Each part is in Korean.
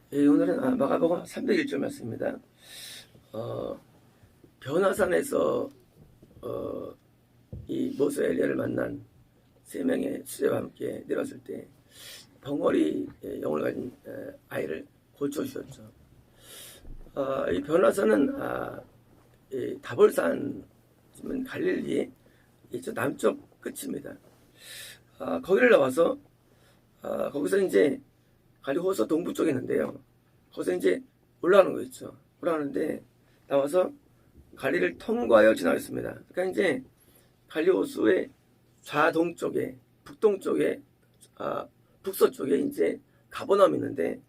오늘은 마가복음 301절 말씀입니다. 변화산에서 이 모세 엘리야를 만난 세 명의 수제와 함께 내려왔을 때 벙어리 영을 가진 아이를 고쳐주셨죠. 이 변화산은 이 다볼산 갈릴리의 남쪽 끝입니다. 거기를 나와서 거기서 이제 갈리호서 동부 쪽에 있는데요. 거기서 이제 올라가는 거 있죠. 올라가는데 나와서 갈리를 통과하여 지나갔습니다. 그러니까 이제 갈리호수의 좌동쪽에, 북동쪽에, 북서쪽에 이제 가버나움이 있는데,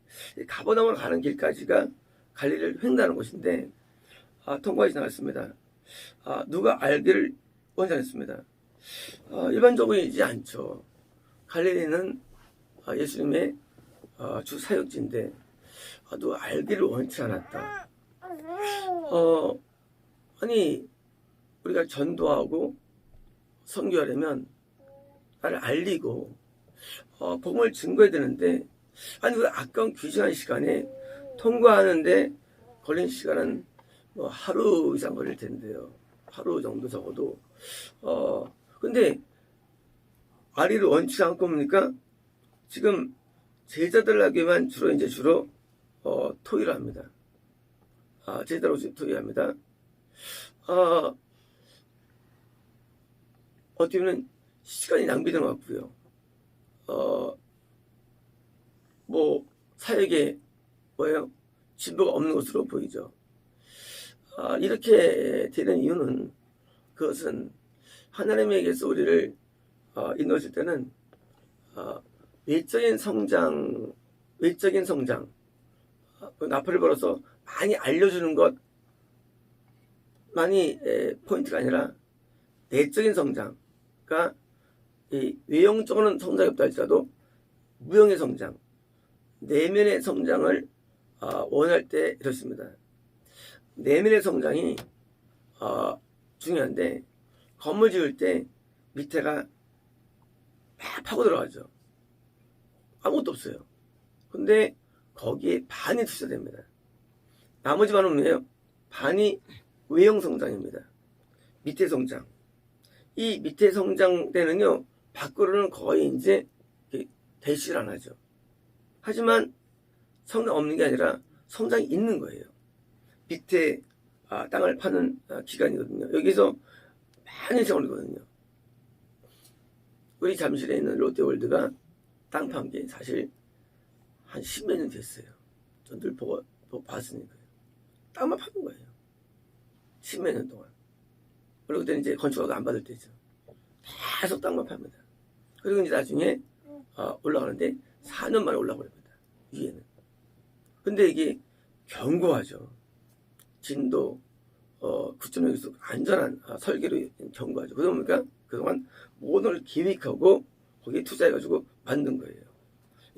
가버나움으로 가는 길까지가 갈리를 횡단하는 곳인데, 통과해 지나갔습니다. 누가 알기를 원하였습니다. 일반적이지 않죠. 갈릴리는 예수님의 주 사역지인데 누가 알기를 원치 않았다. 아니 우리가 전도하고 선교하려면 나를 알리고 복음을 증거해야 되는데, 아니 그 아까운 귀중한 시간에 통과하는데 걸린 시간은 하루 이상 걸릴 텐데요. 하루 정도 적어도. 근데 알리를 원치 않고 뭡니까? 지금 제자들에게만 주로 토의를 합니다. 제자로 토의를 합니다. 어떻게 보면 시간이 낭비된 것 같고요. 사역에 진보가 없는 것으로 보이죠. 이렇게 되는 이유는, 그것은 하나님에게서 우리를 인도하실 때는 외적인 성장, 나팔을 벌어서 많이 알려주는 것만이 포인트가 아니라 내적인 성장, 그러니까 이 외형적으로는 성장이 없다 할지라도 무형의 성장, 내면의 성장을 원할 때 이렇습니다. 내면의 성장이 중요한데, 건물 지을 때 밑에가 막 파고 들어가죠. 아무것도 없어요. 근데 거기에 반이 투자됩니다. 나머지 반은 뭐예요? 반이 외형 성장입니다. 밑에 성장. 이 밑에 성장 때는요, 밖으로는 거의 이제 대시를 안 하죠. 하지만 성장 없는 게 아니라 성장이 있는 거예요. 밑에 땅을 파는 기간이거든요. 여기서 많이 세월이거든요. 우리 잠실에 있는 롯데월드가 땅 판 게 사실 한 10몇 년 됐어요. 전 늘 보고 봤으니까요. 땅만 파는 거예요. 10몇 년 동안. 그리고 그때는 이제 건축허가 안 받을 때죠. 계속 땅만 팝니다. 그리고 이제 나중에 올라가는데 4년 만에 올라버립니다. 위에는. 근데 이게 견고하죠. 진도 9.6에서 안전한 설계로 견고하죠. 그러니까 그동안 모든 걸 기획하고 거기에 투자해가지고 만든 거예요.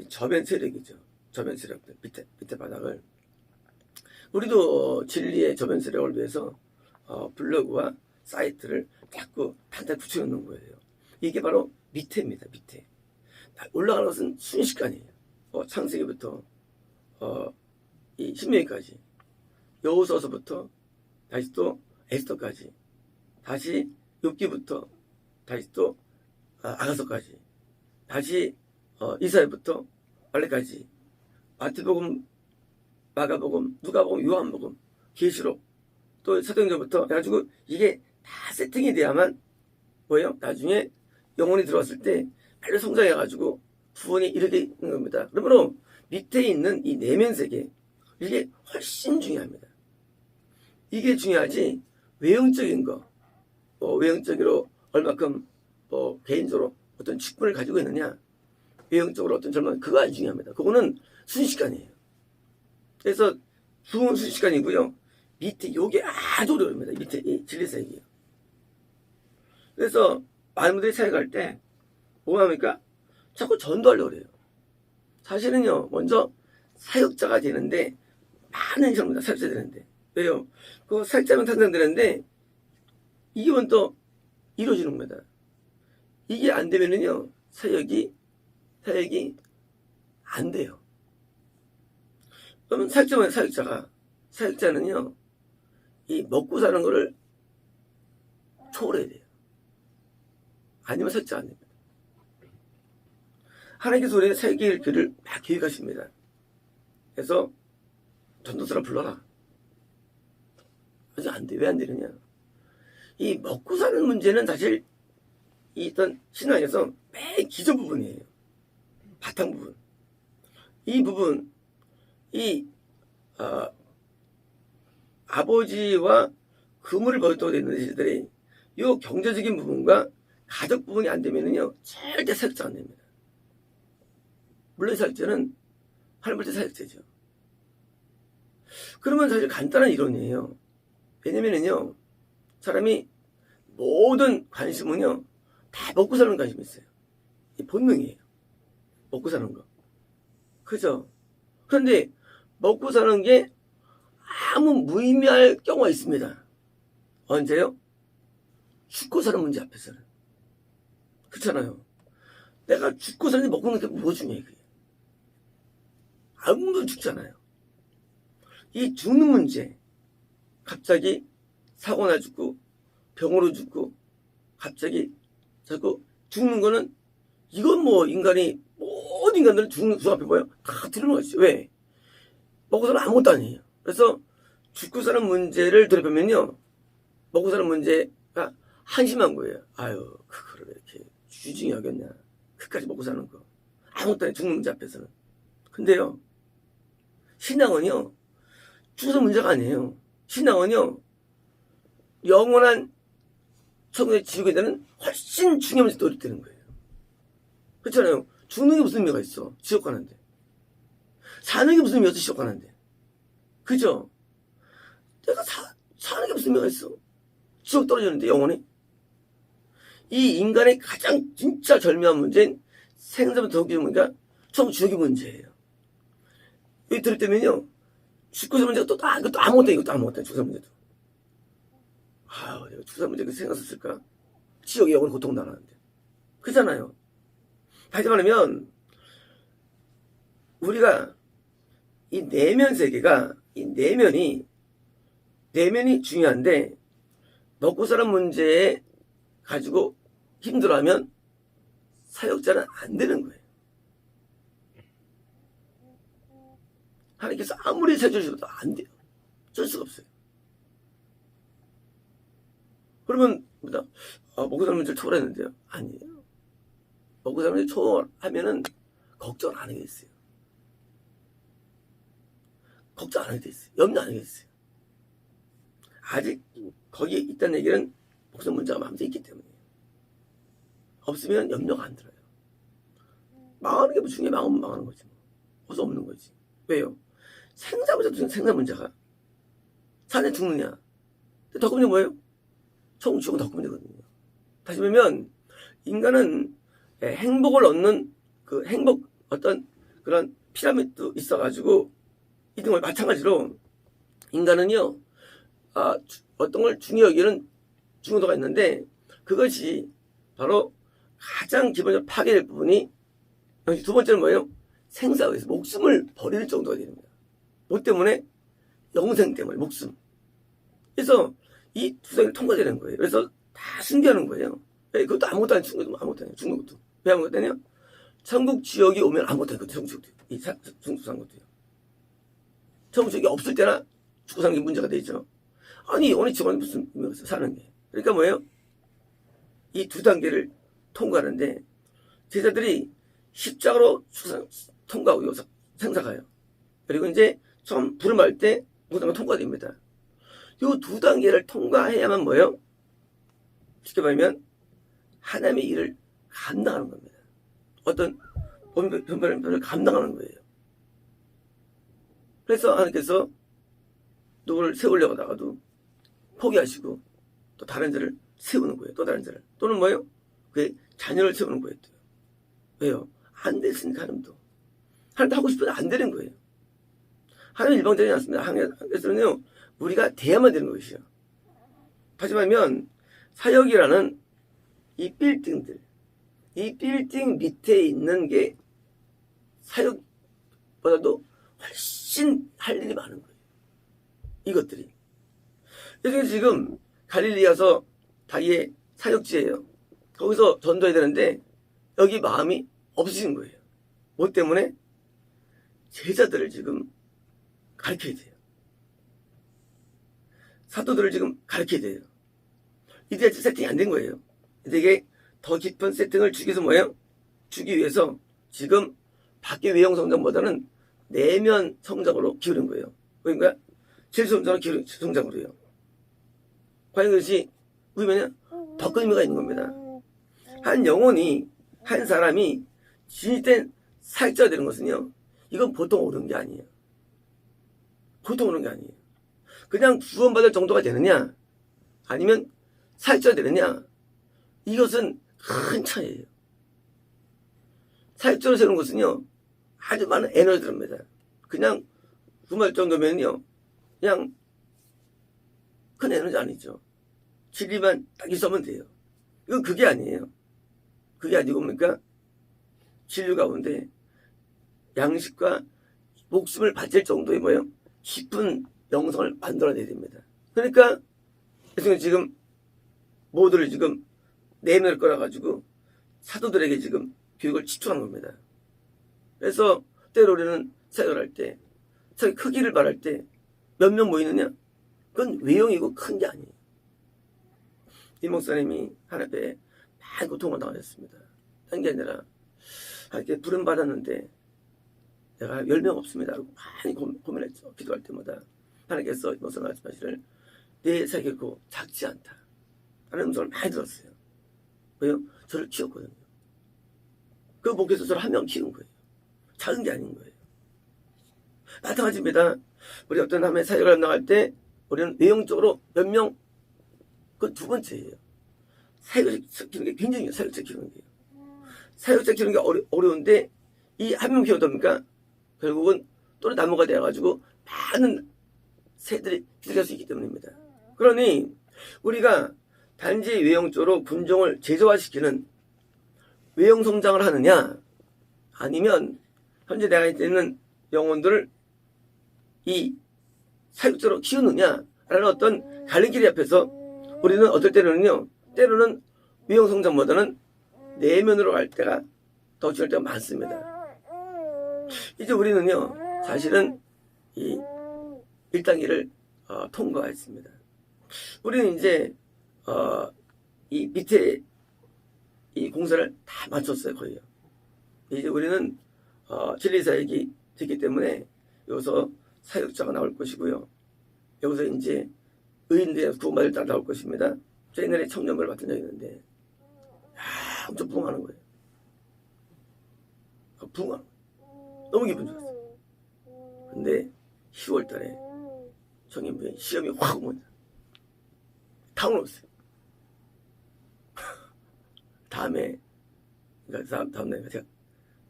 저변 세력이죠. 저변 세력들, 밑에 바닥을. 우리도 진리의 저변 세력을 위해서 블로그와 사이트를 자꾸 단단히 붙여놓는 거예요. 이게 바로 밑에입니다. 밑에. 올라가는 것은 순식간이에요. 창세기부터 이 신명기까지, 여호수아서부터 다시 또 에스더까지, 다시 욥기부터 다시 또 아가서까지, 다시 이사야부터 말레까지, 마태복음, 마가복음, 누가복음, 요한복음, 계시록, 또 사도행전부터 해가지고 이게 다 세팅이 돼야만 나중에 영혼이 들어왔을 때 빨리 성장해가지고 구원이 이르게 있는 겁니다. 그러므로 밑에 있는 이 내면 세계, 이게 훨씬 중요합니다. 이게 중요하지 외형적인 거, 외형적으로 얼마큼 개인적으로 어떤 직분을 가지고 있느냐, 외형적으로 어떤 젊은, 그거 안 중요합니다. 그거는 순식간이에요. 그래서 부흥은 순식간이고요. 밑에 요게 아주 어려웁니다. 밑에 이 진리세계예요. 그래서 많은 분들이 사역할 때 뭐가 합니까? 자꾸 전도하려고 그래요. 사실은요, 먼저 사역자가 되는데 많은 사람들 사역자 되는데, 왜요? 그 사역자면 탄생되는데 이게 먼저 이루어지는 겁니다. 이게 안 되면은요, 사역이 안 돼요. 그러면 사역자는요, 이 먹고 사는 거를 초월해야 돼요. 아니면 사역자 안 됩니다. 하나님께서 우리의 사역의 길을 막 계획하십니다. 그래서 전도사를 불러라. 아직 안 돼. 왜 안 되느냐? 이 먹고 사는 문제는 사실 이 어떤 신앙에서 맨 기저 부분이에요. 바탕 부분. 이 부분, 아버지와 그물을 버렸다고 되는 시들이 이 경제적인 부분과 가족 부분이 안 되면은요, 절대 사역자 안 됩니다. 물론 사역자는 하나님 볼 때 사역자죠. 그러면 사실 간단한 이론이에요. 왜냐면은요, 사람이 모든 관심은요, 다 먹고 사는 관심이 있어요. 이 본능이에요. 먹고 사는 거. 그죠? 그런데 먹고 사는 게 아무 무의미할 경우가 있습니다. 언제요? 죽고 사는 문제 앞에서는. 그렇잖아요. 내가 죽고 사는데 먹고 사는 게 뭐 중요해, 그게. 아무도 죽잖아요. 이 죽는 문제. 갑자기 사고나 죽고, 병으로 죽고, 갑자기 자꾸 죽는 거는, 이건 뭐 인간이, 모든 인간들은 죽는 수 앞에 뭐예요? 다 들은 거지. 왜? 먹고 사는 아무것도 아니에요. 그래서 죽고 사는 문제를 돌아보면요, 먹고 사는 문제가 한심한 거예요. 아유, 그거를 왜 이렇게 주중히 여겼냐. 그까지 먹고 사는 거. 아무것도 아니에요. 죽는 문제 앞에서는. 근데요, 신앙은요, 죽어서 문제가 아니에요. 신앙은요, 영원한 천국의 지옥에 대한 훨씬 중요한 문제 떠올리는 거예요. 그렇잖아요. 죽는 게 무슨 의미가 있어? 지옥 가는데. 사는 게 무슨 의미가 있어? 지옥 가는데. 그죠? 내가 사는 게 무슨 의미가 있어? 지옥 떨어지는데, 영원히. 이 인간의 가장 진짜 절묘한 문제는 생사부터 덕이 문제가 총 지옥의 문제예요. 여기 들을 때면요, 죽고사 문제가 또 아무것도 아니고, 또 아무것도 아니고, 죽고사 문제도. 아유, 내가 죽고사 문제가 생각했을까? 지옥의 영원히 고통당하는데. 그렇잖아요. 다시 말하면, 우리가 이 내면 세계가, 이 내면이 중요한데, 먹고 사는 문제에 가지고 힘들어하면 사역자는 안 되는 거예요. 하나님께서 아무리 세주셔도 안 돼요. 줄 수가 없어요. 그러면, 먹고 사는 문제를 초월했는데요? 아니에요. 먹고 사는 문제를 초월하면은 걱정 안 하겠어요. 걱정 안 하게 돼 있어요. 염려 안 하게 돼 있어요. 아직 거기에 있다는 얘기는 먹고 사는 문제가 마음속에 있기 때문이에요. 없으면 염려가 안 들어요. 망하는 게 뭐 중요해. 망하면 망하는 거지. 어서 없는 거지. 왜요? 생사 문제가 산에 죽느냐. 더 큰 문제 뭐예요? 총죽은 더 큰 문제거든요. 다시 보면 인간은 행복을 얻는 그 행복 어떤 그런 피라미드도 있어가지고 이등 걸 마찬가지로 인간은요 어떤 걸 중요히 여기는 중요도가 있는데 그것이 바로 가장 기본적으로 파괴될 부분이 두 번째는 뭐예요? 생사에서 목숨을 버릴 정도가 됩니다. 뭐 때문에? 영생 때문에 목숨. 그래서 이 두 가지를 통과되는 거예요. 그래서 다 숨겨하는 거예요. 그것도 아무것도 아닌 중국도 아무것도 아니에요. 죽는 것도. 왜 아무것도 아니냐? 천국 지역이 오면 아무것도 아니거든요. 천국 지역도. 이 중국 사는 것도요. 천국 지역이 없을 때나 죽고 사는 게 문제가 되죠. 아니 오늘 지원이 무슨 의미가 있어 사는 게. 그러니까 뭐예요? 이 두 단계를 통과하는데 제자들이 십자가로 통과하고 여기서 생사가요. 그리고 이제 처음 불을 말 때 모든 통과됩니다. 이 두 단계를 통과해야만 뭐예요? 쉽게 말하면 하나님의 일을 감당하는 겁니다. 어떤 변변을 감당하는 거예요. 그래서 하나님께서 누구를 세우려고 하다가도 포기하시고 또 다른 자를 세우는 거예요. 또 다른 자를. 또는 뭐예요? 그 자녀를 세우는 거예요. 왜요? 안 됐으니까 하나님도. 하나님도 하고 싶어도 안 되는 거예요. 하나님 일방적이지 않습니다. 하나님께서는요, 우리가 돼야만 되는 것이요. 다시 말하면, 사역이라는 이 빌딩들, 이 빌딩 밑에 있는 게 사역보다도 훨씬 할 일이 많은 거예요. 이것들이. 그래서 지금 갈릴리에서 자기의 사역지예요. 거기서 전도해야 되는데 여기 마음이 없으신 거예요. 뭐 때문에? 제자들을 지금 가르쳐야 돼요. 사도들을 지금 가르쳐야 돼요. 이게 아직 세팅이 안 된 거예요. 이게 더 깊은 세팅을 주기 위해서 뭐예요? 주기 위해서 지금 밖의 외형 성장보다는 내면 성장으로 기울인 거예요. 그러니까 질성장으로 성장으로요. 과연 그것이 의미냐? 더 큰 의미가 있는 겁니다. 한 영혼이, 한 사람이 진실된 사역자가 되는 것은요, 이건 보통 어려운 게 아니에요. 보통 어려운 게 아니에요. 그냥 구원받을 정도가 되느냐, 아니면 사역자가 되느냐, 이것은 큰 차이예요. 사역자로 세우는 것은요, 아주 많은 에너지를 듭니다. 그냥 구원받을 정도면요, 그냥 큰 에너지 아니죠. 진리만 딱 있으면 돼요. 이건 그게 아니에요. 그게 아니고 뭡니까? 진리 가운데 양식과 목숨을 바칠 정도의 뭐예요? 깊은 영성을 만들어내야 됩니다. 그러니까 지금 모두를 지금 내면을 끌어가지고 사도들에게 지금 교육을 집중하는 겁니다. 그래서 때로 우리는 사역을 할 때, 사역 크기를 말할 때 몇 명 모이느냐? 그건 외형이고 큰 게 아니에요. 이 목사님이 하나님께 많은 고통을 당하셨습니다. 한 게 아니라 이렇게 부름 받았는데 내가 10명 없습니다. 라고 많이 고민했죠. 기도할 때마다 하나님께서 이 목사님 말씀하시기를 내 사역이 작지 않다 라는 음성을 많이 들었어요. 왜요? 저를 키웠거든요. 그 목에서 저를 한 명 키운 거예요. 작은 게 아닌 거예요. 마찬가지입니다. 우리 어떤 하나님의 사역을 나갈 때 우리는 외형적으로 몇 명, 그 두 번째예요. 사역을 키우는 게 굉장히 중요해요. 사역을 키우는 게. 사역자 키우는 게 어려운데 이 한 명 키워다 보니까 결국은 또 나무가 되어가지고 많은 새들이 기득할 수 있기 때문입니다. 그러니 우리가 단지 외형적으로 군종을 제조화시키는 외형 성장을 하느냐, 아니면 현재 내가 있는 영혼들을 이 사육자로 키우느냐라는 어떤 갈림길 앞에서 우리는 어떨 때는요, 때로는 외형 성장보다는 내면으로 갈 때가 더 중요할 때가 많습니다. 이제 우리는요, 사실은 이 1단계를 통과했습니다. 우리는 이제 이 밑에 이 공사를 다 마쳤어요, 거의요. 이제 우리는 진리 사역이 됐기 때문에 여기서 사역자가 나올 것이고요. 여기서 이제 의인들의 구원받을 자 나올 것입니다. 저 옛날에 청년부를 맡은 적이 있는데 엄청 부흥하는 거예요. 부흥하는 거예요. 너무 기분 좋았어요. 근데 10월 달에 청년부에 시험이 확 오면 다 올랐어요. 다음에, 그러니까 다음날 제가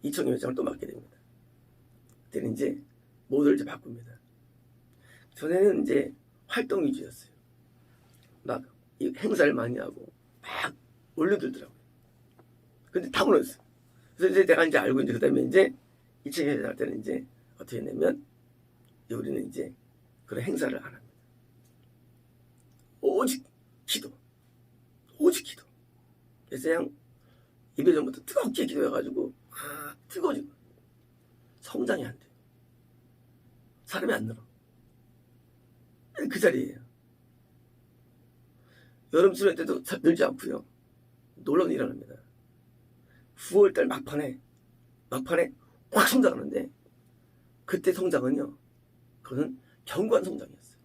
이청년 회장을 또 맡게 됩니다. 그때는 이제 모두를 이제 바꿉니다. 전에는 이제 활동 위주였어요. 막 행사를 많이 하고 막 몰려들더라고요. 근데 다 무너졌어요. 그래서 이제 내가 이제 알고 이제 그다음에 이제 이청년 회장 할 때는 이제 어떻게 했냐면 우리는 이제 그런 행사를 안 합니다. 오직 기도. 오직 기도. 그래서 그냥 예배 전부터 뜨겁게 기도해가지고 뜨거워지고 성장이 안 돼요. 사람이 안 늘어. 그 자리예요. 여름 수련 때도 늘지 않고요. 놀라운 일이 일어납니다. 9월달 막판에 확 성장하는데 그때 성장은요, 그거는 견고한 성장이었어요.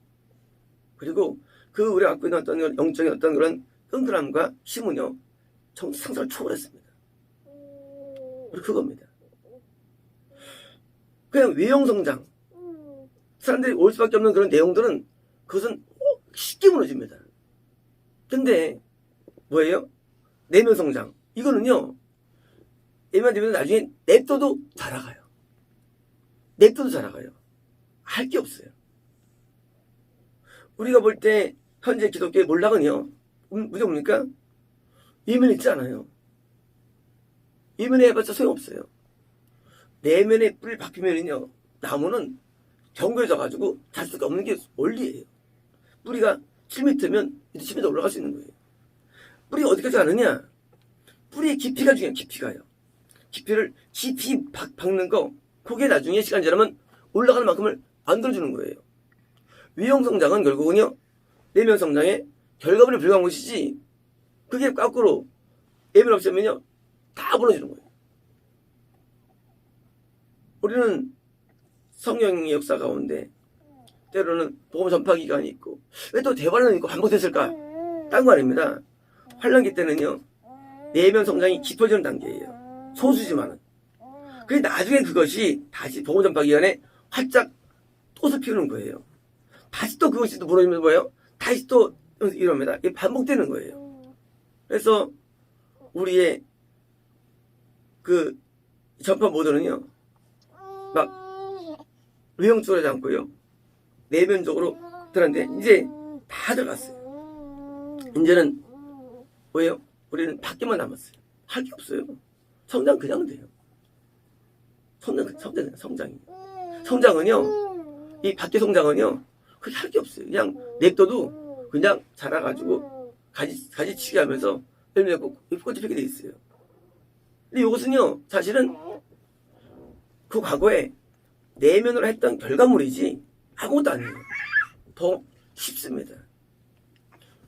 그리고 그 우리가 갖고 있는 어떤 영적인 어떤 그런 끈끈함과 힘은요, 상상을 초월했습니다. 그겁니다. 그냥 외형 성장, 사람들이 올 수밖에 없는 그런 내용들은 그것은 쉽게 무너집니다. 근데 뭐예요? 내면 성장, 이거는요, 내면 되면 나중에 냅둬도 자라가요. 냅둬도 자라가요. 할 게 없어요. 우리가 볼 때 현재 기독교의 몰락은요, 무슨 뭡니까? 이면에 있지 않아요. 이면에 해봤자 소용없어요. 내면의 뿌리를 박히면은요, 나무는 견고해져 가지고 잘 수가 없는 게 원리예요. 뿌리가 7m면 7m 올라갈 수 있는 거예요. 뿌리가 어디까지 가느냐? 뿌리의 깊이가 중요해요. 깊이가요. 깊이를 깊이 박는 거, 그게 나중에 시간 지나면 올라가는 만큼을 만들어주는 거예요. 위용 성장은 결국은요, 내면 성장에 결과물이 불과한 것이지, 그게 거꾸로 예면 없으면요, 다 무너지는 거예요. 우리는 성령의 역사 가운데 때로는 복음 전파 기간이 있고, 왜 또 대환란이 있고 반복됐을까? 딴 거 아닙니다. 환란기 때는요, 내면 성장이 깊어지는 단계예요. 소수지만은. 그래 나중에 그것이 다시 복음 전파 기간에 활짝 꽃을 피우는 거예요. 다시 또 그것이 또 무너지면 뭐예요? 다시 또 이럽니다. 이게 반복되는 거예요. 그래서 우리의 그 전파 모드는요, 막 외형적으로 하지 않고요, 내면적으로 들었는데 이제 다 들어갔어요. 이제는 뭐예요? 우리는 밖에만 남았어요. 할 게 없어요. 성장 그냥 돼요. 성장은요, 이 밖에 성장은요, 그게 할 게 없어요. 그냥 냅둬도 그냥 자라가지고 가지치기 하면서 열매 맺고 꽃이 피게 돼 있어요. 근데 이것은요, 사실은 그 과거에 내면으로 했던 결과물이지 아무것도 아니에요. 더 쉽습니다.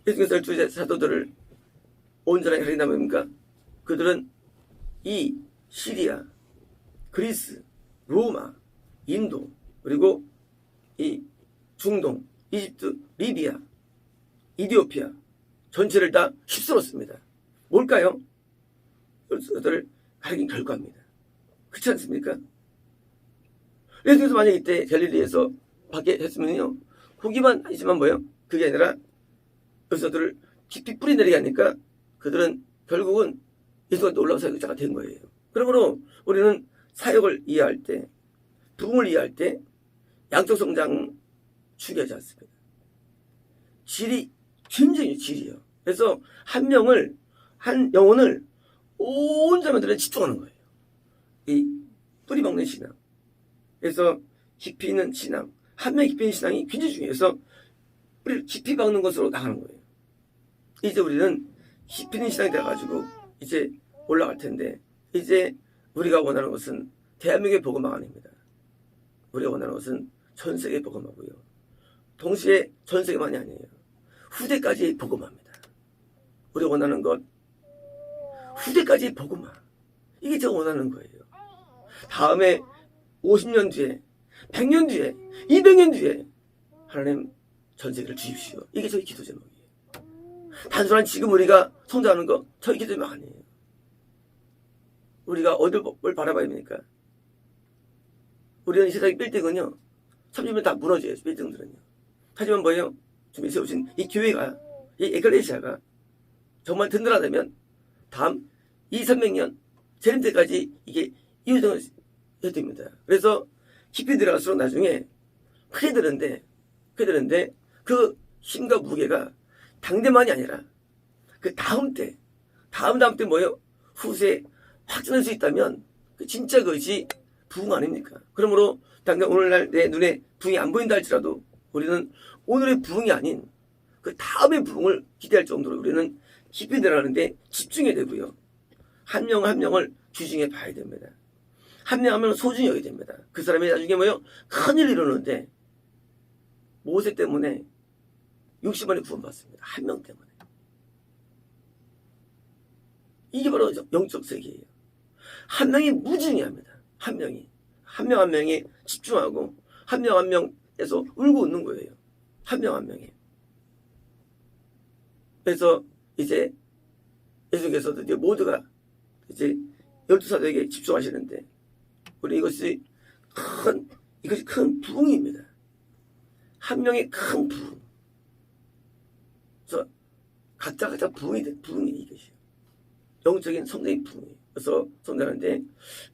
예수께서 12 사도들을 온전하게 가르친다면 뭡니까? 그들은 이 시리아, 그리스, 로마, 인도, 그리고 이 중동, 이집트, 리비아, 이디오피아 전체를 다 휩쓸었습니다. 뭘까요? 그들을 가르친 결과입니다. 그렇지 않습니까? 예수께서 만약 이때 갈릴리에서 밖에 했으면요, 거기만 하지만 뭐예요? 그게 아니라 그들을 깊이 뿌리 내리게 하니까 그들은 결국은 예수가 놀라운 사역자가 된 거예요. 그러므로 우리는 사역을 이해할 때, 부흥을 이해할 때 양적 성장 중요하지 않습니다. 질이 굉장히 질이에요. 그래서 한 영혼을 온 사람들은 집중하는 거예요. 이 뿌리 먹는 신앙. 그래서 깊이 있는 신앙, 한 명의 깊이 있는 신앙이 굉장히 중요해요. 그래서 뿌리를 깊이 박는 것으로 나가는 거예요. 이제 우리는 깊이 있는 신앙이 돼가지고 이제 올라갈 텐데, 이제 우리가 원하는 것은 대한민국의 복음화가 아닙니다. 우리가 원하는 것은 전 세계 복음화고요. 동시에 전 세계만이 아니에요. 후대까지 복음화입니다. 우리가 원하는 것, 후대까지 복음화. 이게 제가 원하는 거예요. 다음에 50년 뒤에, 100년 뒤에, 200년 뒤에 하나님 전 세계를 주십시오. 이게 저희 기도 제목이에요. 단순한 지금 우리가 성장하는 거 저희 기도 제목 아니에요. 우리가 어딜 뭘 바라봐야 됩니까? 우리는 이 세상의 빌딩은요, 30년 다 무너져요. 빌딩들은요. 하지만 뭐예요? 주님이 세우신 이 교회가, 이 에클레시아가 정말 든든하다면 다음 200~300년 재림 때까지 이게 이어져야 됩니다. 그래서 깊이 들어갈수록 나중에 크게 되는데 그 힘과 무게가 당대만이 아니라 그 다음 때 뭐예요? 후세에 확전할 수 있다면 진짜 그것이 부흥 아닙니까? 그러므로 당장 오늘날 내 눈에 부흥이 안 보인다 할지라도 우리는 오늘의 부흥이 아닌 그 다음의 부흥을 기대할 정도로 우리는 깊이 들어가는데 집중해야 되고요. 한 명 한 명을 주중해 봐야 됩니다. 한 명 한 명을 소중히 여겨야 됩니다. 그 사람이 나중에 뭐예요? 큰일 이루는데 모세 때문에 60만이 구원받습니다. 한 명 때문에. 이게 바로 영적 세계예요. 한 명이 무중해합니다. 한 명이. 한 명 한 명이 집중하고 한 명 한 명에서 울고 웃는 거예요. 한 명 한 명이. 그래서 이제 예수께서도 이제 모두가 이제 12사도에게 집중하시는데 우리 이것이 큰 부흥입니다. 한 명의 큰 부흥. 그래서 각자 부흥이 이것이에요. 영적인 성장의 부흥이에요. 그래서 성장하는데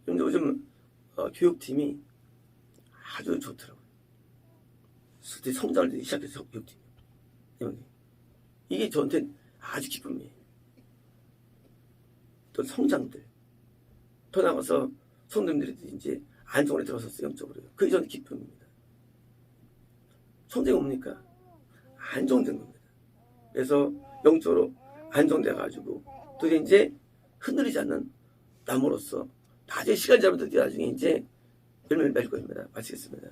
요즘 교육팀이 아주 좋더라고요. 성장을 시작해서 교육팀. 이게 저한테는 아주 기쁨이에요. 또 성장들. 더 나가서 성도님들이 이제 안정에 들어섰어요. 영적으로요. 그게 저는 기쁨입니다. 전쟁이 옵니까? 안정된 겁니다. 그래서 영적으로 안정돼가지고 또 이제 흔들리지 않는 나무로서 나중에 시간 지나면 나중에 이제 열매를 맺을 겁니다. 마치겠습니다.